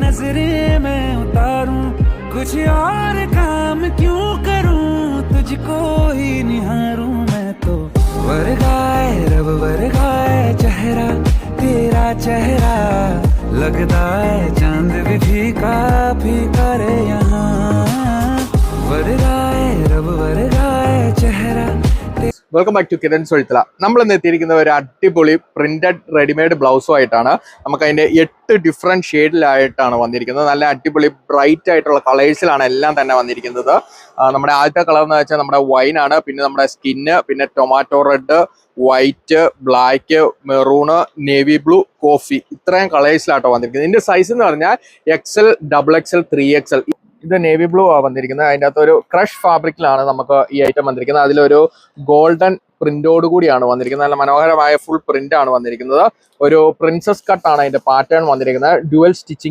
नजरें मैं उतारूं, कुछ और काम क्यों करूं, तुझको ही निहारूं मैं तो। वर्गाए रब वर्गाए चेहरा तेरा चेहरा, लगता है चांद भी फीका फीका रे यहाँ। वर्गाए रब वर्गाए चेहरा। വെൽക്കം ബാക്ക് ടു കിരൺ സൊഴിത്തല. നമ്മൾ ഇന്ന് എത്തിയിരിക്കുന്ന ഒരു അടിപൊളി പ്രിന്റഡ് റെഡിമെയ്ഡ് ബ്ലൗസും ആയിട്ടാണ്. നമുക്ക് അതിന്റെ 8 ഡിഫറെന്റ് ഷെയ്ഡിലായിട്ടാണ് വന്നിരിക്കുന്നത്. നല്ല അടിപൊളി ബ്രൈറ്റ് ആയിട്ടുള്ള കളേഴ്സിലാണ് എല്ലാം തന്നെ വന്നിരിക്കുന്നത്. നമ്മുടെ ആദ്യത്തെ കളർ എന്ന് വെച്ചാൽ നമ്മുടെ വൈൻ ആണ്, പിന്നെ നമ്മുടെ സ്കിന്ന്, പിന്നെ tomato red, white, black, maroon, navy blue, coffee, ഇത്രയും കളേഴ്സിലാട്ടോ വന്നിരിക്കുന്നത്. ഇതിന്റെ സൈസ് എന്ന് പറഞ്ഞാൽ XL, XXL, 3XL. ഇത് നേവി ബ്ലൂ ആ വന്നിരിക്കുന്നത്. അതിൻ്റെ അകത്ത് ഒരു ക്രഷ് ഫാബ്രിക്കിലാണ് നമുക്ക് ഈ ഐറ്റം വന്നിരിക്കുന്നത്. അതിലൊരു ഗോൾഡൻ പ്രിന്റോട് കൂടിയാണ് വന്നിരിക്കുന്നത്. നല്ല മനോഹരമായ ഫുൾ പ്രിന്റ് ആണ് വന്നിരിക്കുന്നത്. ഒരു പ്രിൻസസ് കട്ടാണ് അതിന്റെ പാറ്റേൺ വന്നിരിക്കുന്നത്. Dual stitching